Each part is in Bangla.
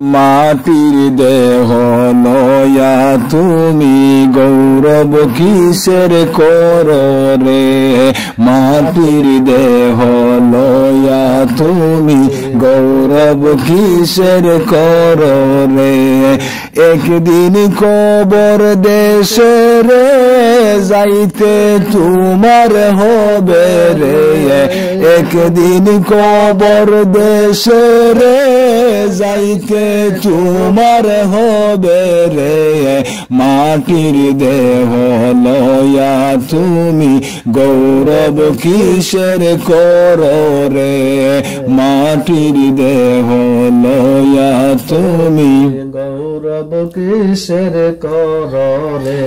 মাটির দেহ লয়া তুমি গৌরব কিসের করো রে, মাটির দেহ লয়া তুমি গৌরব কিসের করো রে। একদিন কবর দেশে রে যাইতে তোমার হবে রে, একদিন কবর দেশে রে যাইতে তোমার হবে রে। মাটির দেহ লয়া তুমি গৌরব কিসের করো রে, মাটির দেহ লয়া তুমি গৌরব কিসের করো রে।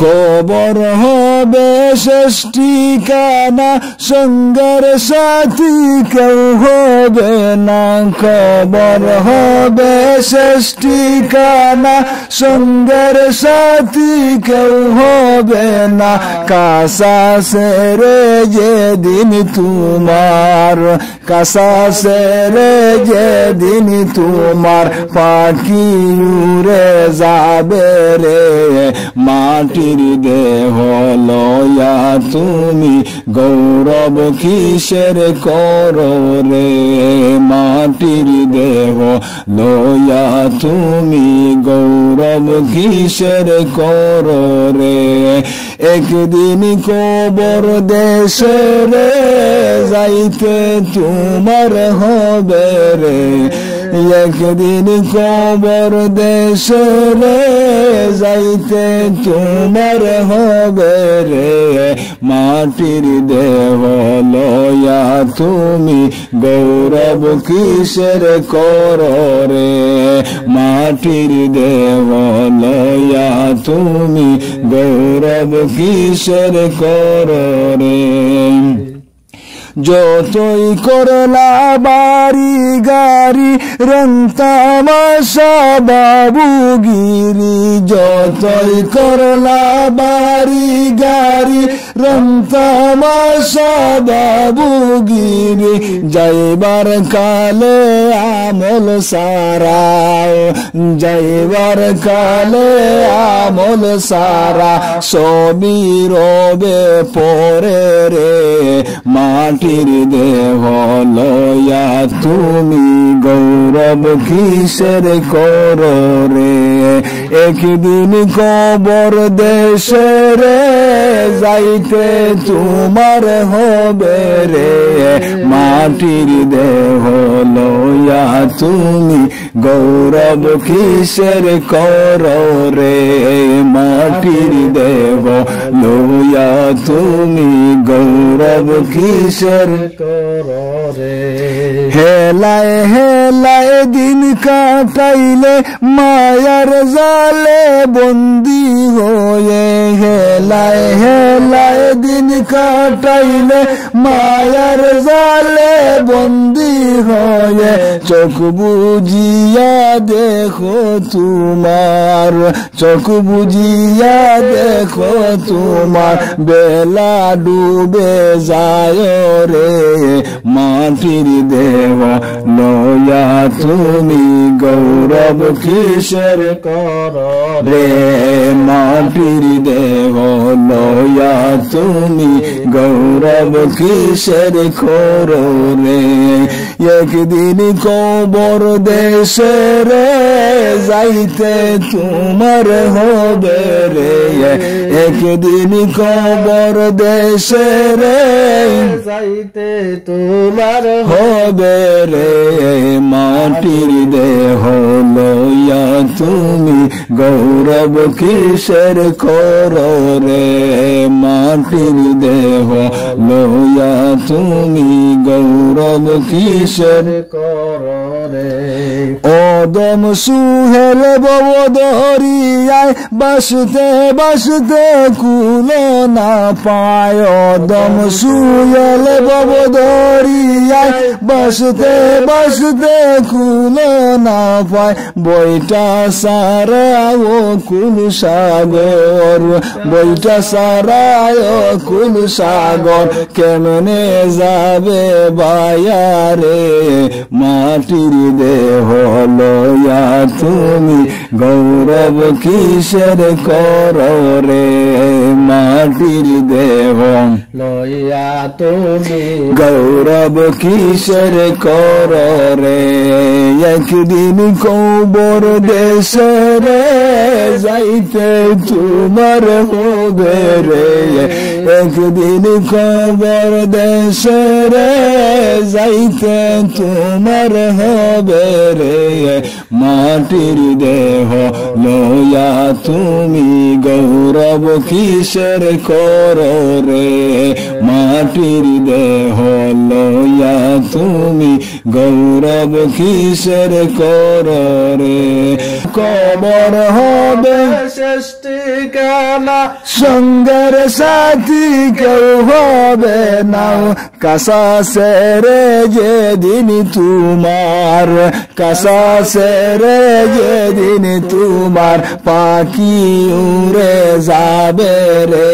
কবর হবে শেষ ঠিকানা, সঙ্গের সাথী কেউ হবে না। কবর হবে শেষ ঠিকানা, সঙ্গের সাথী কেউ হবে না। কাসা সেরে যেদিন তোমার, কাসা সেরে যেদিন তোমার পাখি উড়ে যাবে রে। মাটির দেহ লয়া তুমি গৌরব কিসের করো রে, মাটির দেহ লয়া তুমি গৌরব কিসের করো রে। একদিন কবর দেশে রে যাইতে তোমার হবে রে, একদিন কবর দেশে রে যাইতে তোমার হবে রে। মাটির দেহ লয়া তুমি গৌরব কিসের করো রে, মাটির দেহ লয়া তুমি গৌরব কিসের করো রে। যতই করলা বাড়ি গাড়ি রং তামাশা বাবুগিরি, যতই করলা বাড়ি গাড়ি রং তামাশা বাবুগিরি, যাইবার কালে আমল সারা, যাইবার কালে আমল সারা সবই রবে পরে রে। মাটির দেহ লয়া তুমি গৌরব কিসের করো রে, একদিন কবর দেশে রে যাইতে তোমার হবে রে। মাটির দেহ লয়া তুমি গৌরব কিসের করো রে, মাটির দেহ লয়া তুমি গৌরব কিসের করো রে। হেলায় হেলায় দিন কাটাইলে মায়ার জালে বন্দি হয়ে, হেলায় হেলায় দিন কাটাইলে মায়ার জালে বন্দি হয়ে। চোখ বুঝিয়া দেখো তোমার, চোখ বুঝিয়া দেখো তোমার বেলা ডুবে যায় রে। মাটির দেহ লয়া তুমি গৌরব কিসের করো রে, মাটির দেহ লয়া তুমি গৌরব কিসের করো রে। একদিন কবর দেশে রে যাইতে তোমার হবে রে, একদিন কবর দেশে রে যাইতে তোমার হবে রে। মাটির দেহ লয়া তুমি গৌরব কিসের করো রে, মাটির দেহ লয়া তুমি গৌরব কিসের করো রে। ওদম সুহেল বদরিয়ায় বাসতে বাসতে কুলো না পায়, ওদম সুহেল বদরিয়ায় বাসতে বাসতে কুলো না পায়। বইটা সারা ও কুল সাগর, বইটা সারা ও কুল সাগর কেমনে যাবে বায়ারে। মাটির দেহ লয়া তুমি গৌরব কিসের করো রে মাটির দেহ লইয়া তুমি গৌরব কিসের করো রে একদিন কবর দেশে রে যাইতে তোমার হবে রে একদিন কবর দেশে রে যাইতে তোমার হবে রে মাটির দেহ লইয়া তুমি গৌরব কিসের করো রে মাটির দেহ লইয়া তুমি গৌরব কিসের করো রে কবর হবে সৃষ্টি কালা সঙ্গের সাথী কেউ হবে না কাসা সেরে যেদিন তোমার কাসা সেরে যেদিন তোমার পাখি উড়ে যাবে রে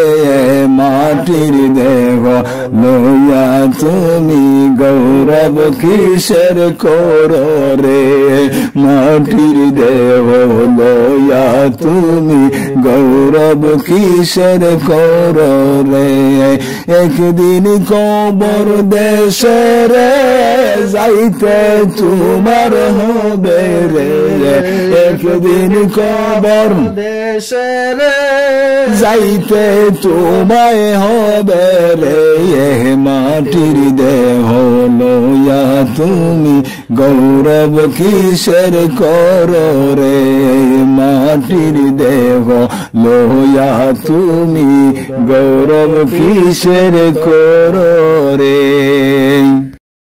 মাটির দেহ লইয়া তুমি গৌরব কিসের করো রে মাটির দেহ লইয়া তুমি গৌরব কিসের করো রে একদিন কবর দেশে রে যাইতে তোমার হবে রে একদিন কবর দেশে রে যাইতে তোমায় হবে রে মাটির দেহ লইয়া তুমি গৌরব কিসের করো রে মাটির দেহ লইয়া তুমি গৌরব কিসের করো রে